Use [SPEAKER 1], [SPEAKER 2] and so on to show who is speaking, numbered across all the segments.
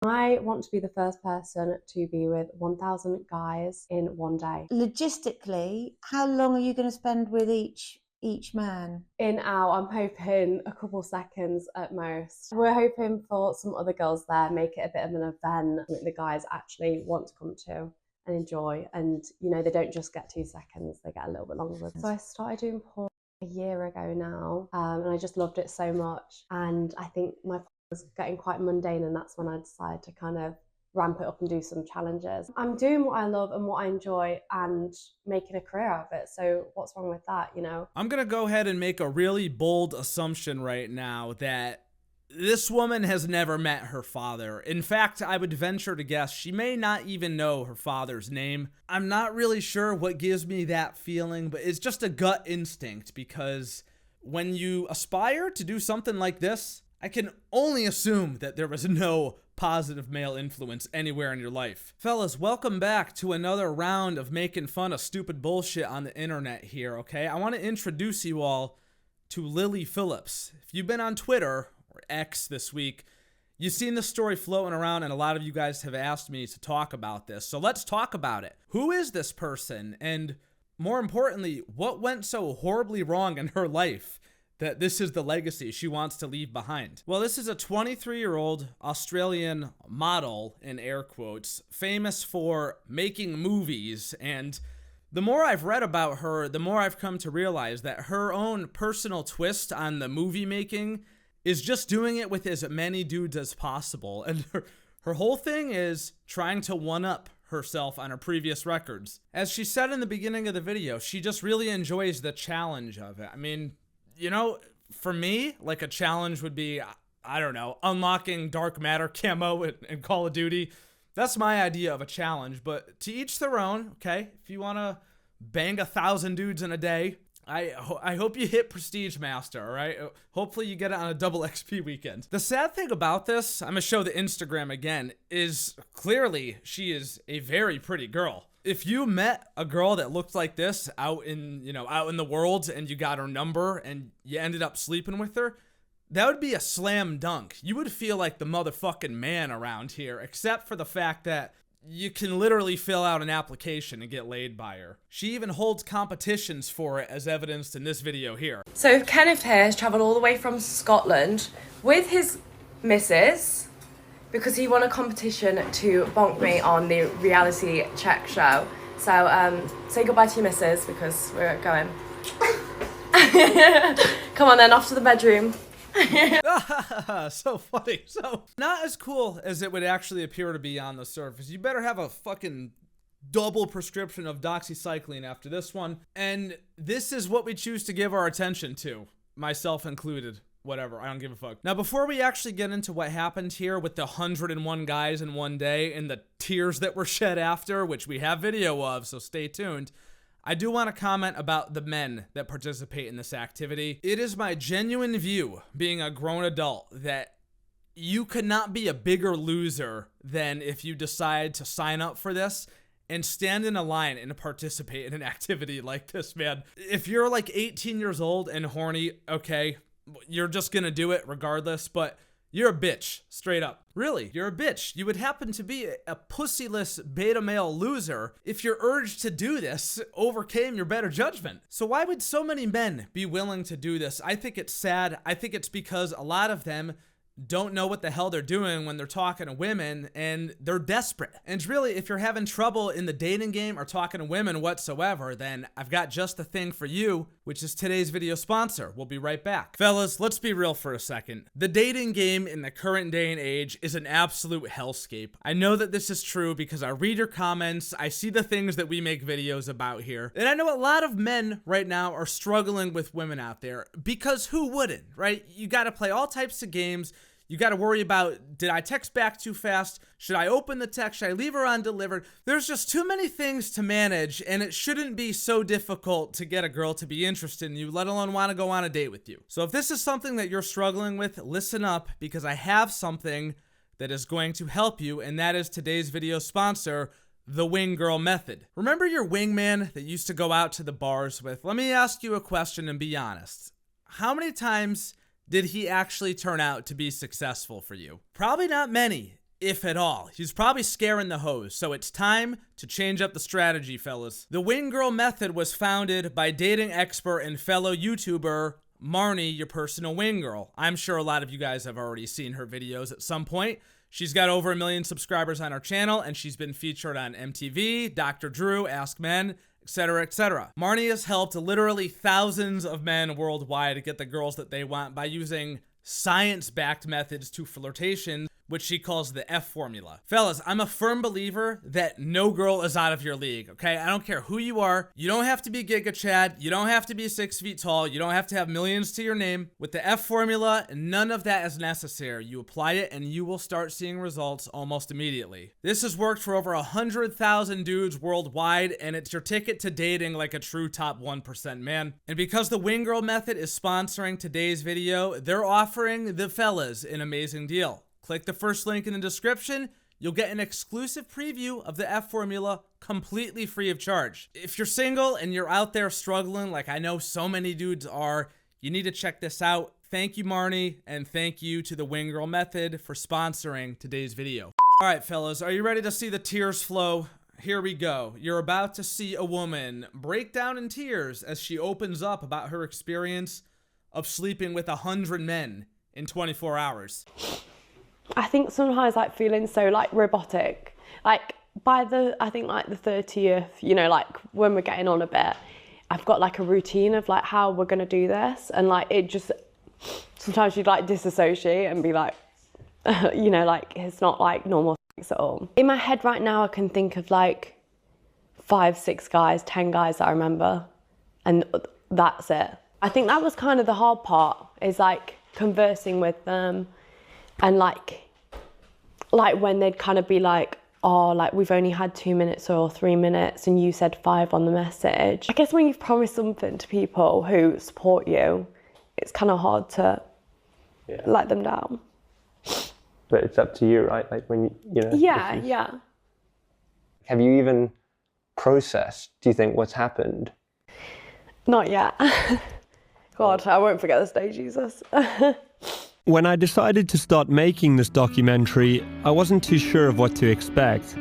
[SPEAKER 1] I want to be the first person to be with 1,000 guys in one day.
[SPEAKER 2] Logistically, how long are you going to spend with each man?
[SPEAKER 1] In out, I'm hoping a couple seconds at most. We're hoping for some other girls there, make it a bit of an event that the guys actually want to come to and enjoy. And, you know, they don't just get 2 seconds, they get a little bit longer. So I started doing porn a year ago now, and I just loved it so much. And I think my porn was getting quite mundane, and that's when I decided to kind of ramp it up and do some challenges. I'm doing what I love and what I enjoy and making a career out of it. So what's wrong with that, you know?
[SPEAKER 3] I'm gonna go ahead and make a really bold assumption right now that this woman has never met her father. In fact, I would venture to guess she may not even know her father's name. I'm not really sure what gives me that feeling, but it's just a gut instinct, because when you aspire to do something like this, I can only assume that there was no positive male influence anywhere in your life. Fellas, welcome back to another round of making fun of stupid bullshit on the internet here, okay? I want to introduce you all to Lily Phillips. If you've been on Twitter, or X this week, you've seen this story floating around, and a lot of you guys have asked me to talk about this. So let's talk about it. Who is this person? And more importantly, what went so horribly wrong in her life that this is the legacy she wants to leave behind? Well, this is a 23-year-old Australian model, in air quotes, famous for making movies. And the more I've read about her, the more I've come to realize that her own personal twist on the movie making is just doing it with as many dudes as possible. And her whole thing is trying to one-up herself on her previous records. As she said in the beginning of the video, she just really enjoys the challenge of it. I mean, you know, for me, like, a challenge would be, I don't know, unlocking dark matter camo in Call of Duty. That's my idea of a challenge, but to each their own, okay? If you want to bang 1,000 dudes in a day, I hope you hit Prestige Master, all right? Hopefully you get it on a double XP weekend. The sad thing about this, I'm going to show the Instagram again, is clearly she is a very pretty girl. If you met a girl that looked like this out in the world, and you got her number and you ended up sleeping with her, that would be a slam dunk. You would feel like the motherfucking man around here, except for the fact that you can literally fill out an application and get laid by her. She even holds competitions for it, as evidenced in this video here.
[SPEAKER 1] So Kenneth here has travelled all the way from Scotland with his missus because he won a competition to bonk me on the reality check show. So say goodbye to your missus because we're going. Come on then, off to the bedroom.
[SPEAKER 3] So funny. So not as cool as it would actually appear to be on the surface. You better have a fucking double prescription of doxycycline after this one. And this is what we choose to give our attention to, myself included. Whatever, I don't give a fuck. Now, before we actually get into what happened here with the 101 guys in one day and the tears that were shed after, which we have video of, so stay tuned, I do want to comment about the men that participate in this activity. It is my genuine view, being a grown adult, that you could not be a bigger loser than if you decide to sign up for this and stand in a line and participate in an activity like this, man. If you're like 18 years old and horny, okay, you're just gonna do it regardless, but you're a bitch, straight up. Really, you're a bitch. You would happen to be a pussyless beta male loser if your urge to do this overcame your better judgment. So why would so many men be willing to do this? I think it's sad. I think it's because a lot of them don't know what the hell they're doing when they're talking to women, and they're desperate. And really, if you're having trouble in the dating game or talking to women whatsoever, then I've got just the thing for you, which is today's video sponsor. We'll be right back. Fellas, let's be real for a second. The dating game in the current day and age is an absolute hellscape. I know that this is true because I read your comments, I see the things that we make videos about here, and I know a lot of men right now are struggling with women out there, because who wouldn't, right? You gotta play all types of games. You got to worry about, did I text back too fast? Should I open the text? Should I leave her undelivered? There's just too many things to manage, and it shouldn't be so difficult to get a girl to be interested in you, let alone want to go on a date with you. So if this is something that you're struggling with, listen up, because I have something that is going to help you, and that is today's video sponsor, the Wing Girl Method. Remember your wingman that used to go out to the bars with? Let me ask you a question and be honest. How many times did he actually turn out to be successful for you? Probably not many. if at all. He's probably scaring the hoes, so it's time to change up the strategy, fellas. The wing girl method was founded by dating expert and fellow YouTuber Marnie, your personal wing girl. I'm sure a lot of you guys have already seen her videos at some point. She's got over 1 million subscribers on her channel, and she's been featured on MTV, Dr. Drew, Ask Men, etc., etc. Marnie has helped literally thousands of men worldwide get the girls that they want by using science-backed methods to flirtation, which she calls the F formula. Fellas, I'm a firm believer that no girl is out of your league, okay? I don't care who you are. You don't have to be Giga Chad. You don't have to be 6 feet tall. You don't have to have millions to your name. With the F formula, none of that is necessary. You apply it and you will start seeing results almost immediately. This has worked for over 100,000 dudes worldwide, and it's your ticket to dating like a true top 1% man. And because the Wing Girl Method is sponsoring today's video, they're offering the fellas an amazing deal. Click the first link in the description. You'll get an exclusive preview of the F formula completely free of charge. If you're single and you're out there struggling, like I know so many dudes are, you need to check this out. Thank you, Marnie, and thank you to the Wing Girl Method for sponsoring today's video. All right, fellas, are you ready to see the tears flow? Here we go. You're about to see a woman break down in tears as she opens up about her experience of sleeping with 100 men in 24 hours.
[SPEAKER 1] I think sometimes like feeling so like robotic, like by the, I think like the 30th, you know, like when we're getting on a bit, I've got like a routine of like how we're going to do this. And like, it just, sometimes you'd like disassociate and be like, you know, like it's not like normal sex at all. In my head right now, I can think of like 5, 6 guys, 10 guys that I remember. And that's it. I think that was kind of the hard part, is like conversing with them. And like when they'd kind of be like, oh, like we've only had 2 minutes or 3 minutes and you said 5 on the message. I guess when you've promised something to people who support you, it's kind of hard to let them down.
[SPEAKER 4] But it's up to you, right? Like when you know.
[SPEAKER 1] Yeah, yeah.
[SPEAKER 4] Have you even processed, do you think, what's happened?
[SPEAKER 1] Not yet. God, I won't forget this day, Jesus.
[SPEAKER 5] When I decided to start making this documentary, I wasn't too sure of what to expect.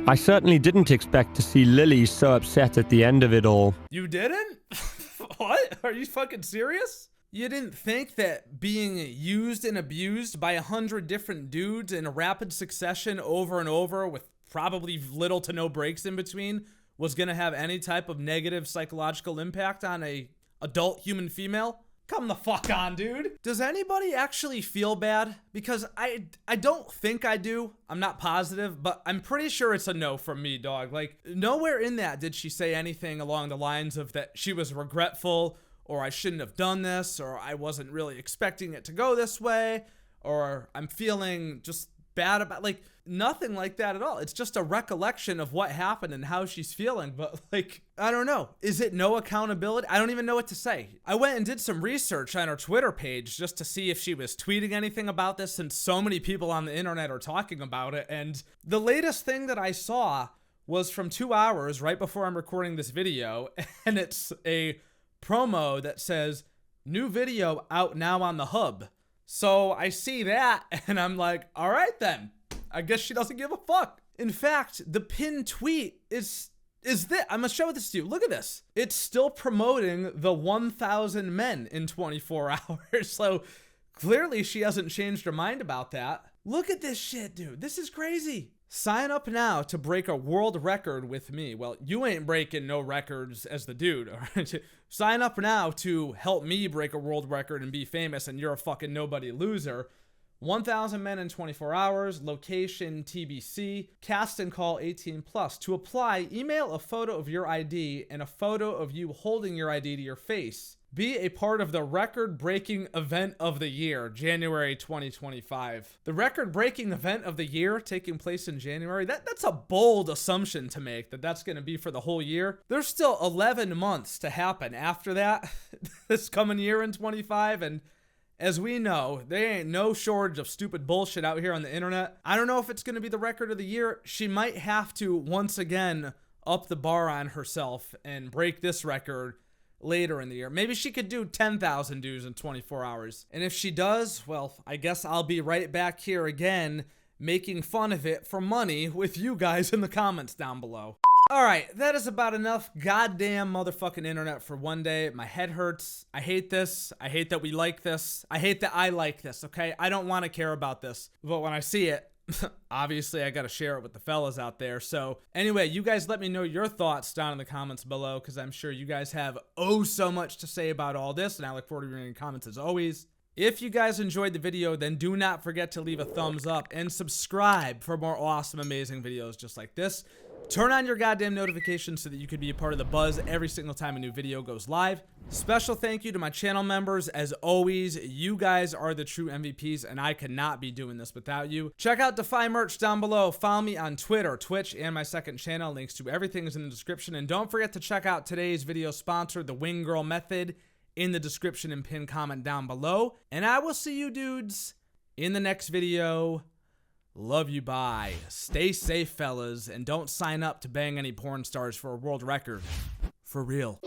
[SPEAKER 5] I certainly didn't expect to see Lily so upset at the end of it all.
[SPEAKER 3] You didn't? What? Are you fucking serious? You didn't think that being used and abused by 100 different dudes in a rapid succession over and over with probably little to no breaks in between was gonna have any type of negative psychological impact on a adult human female? Come the fuck on, dude. Does anybody actually feel bad? Because I don't think I do. I'm not positive, but I'm pretty sure it's a no from me, dog. Like, nowhere in that did she say anything along the lines of that she was regretful, or I shouldn't have done this, or I wasn't really expecting it to go this way, or I'm feeling just bad about, like, nothing like that at all. It's just a recollection of what happened and how she's feeling. But like, I don't know. Is it no accountability? I don't even know what to say. I went and did some research on her Twitter page just to see if she was tweeting anything about this, since so many people on the internet are talking about it. And the latest thing that I saw was from 2 hours right before I'm recording this video. And it's a promo that says, new video out now on the hub. So I see that and I'm like, all right then. I guess she doesn't give a fuck. In fact, the pinned tweet is this. I'm gonna show this to you. Look at this. It's still promoting the 1,000 men in 24 hours. So clearly she hasn't changed her mind about that. Look at this shit, dude. This is crazy. Sign up now to break a world record with me. Well, you ain't breaking no records as the dude. All right? Sign up now to help me break a world record and be famous, and you're a fucking nobody loser. 1,000 men in 24 hours, location TBC, cast and call 18+. To apply, email a photo of your ID and a photo of you holding your ID to your face. Be a part of the record-breaking event of the year, January 2025. The record-breaking event of the year taking place in January, that's a bold assumption to make that that's going to be for the whole year. There's still 11 months to happen after that, this coming year in 25, and as we know, there ain't no shortage of stupid bullshit out here on the internet. I don't know if it's going to be the record of the year. She might have to, once again, up the bar on herself and break this record later in the year. Maybe she could do 10,000 dudes in 24 hours. And if she does, well, I guess I'll be right back here again making fun of it for money with you guys in the comments down below. Alright, that is about enough goddamn motherfucking internet for one day. My head hurts. I hate this. I hate that we like this. I hate that I like this, okay? I don't want to care about this. But when I see it, obviously I gotta share it with the fellas out there. So anyway, you guys let me know your thoughts down in the comments below, because I'm sure you guys have oh so much to say about all this, and I look forward to reading your comments as always. If you guys enjoyed the video, then do not forget to leave a thumbs up and subscribe for more awesome, amazing videos just like this. Turn on your goddamn notifications so that you can be a part of the buzz every single time a new video goes live. Special thank you to my channel members. As always, you guys are the true MVPs, and I could not be doing this without you. Check out Defy merch down below. Follow me on Twitter, Twitch, and my second channel. Links to everything is in the description. And don't forget to check out today's video sponsor, the Wing Girl Method, in the description and pinned comment down below. And I will see you dudes in the next video. Love you, bye. Stay safe, fellas, and don't sign up to bang any porn stars for a world record. For real.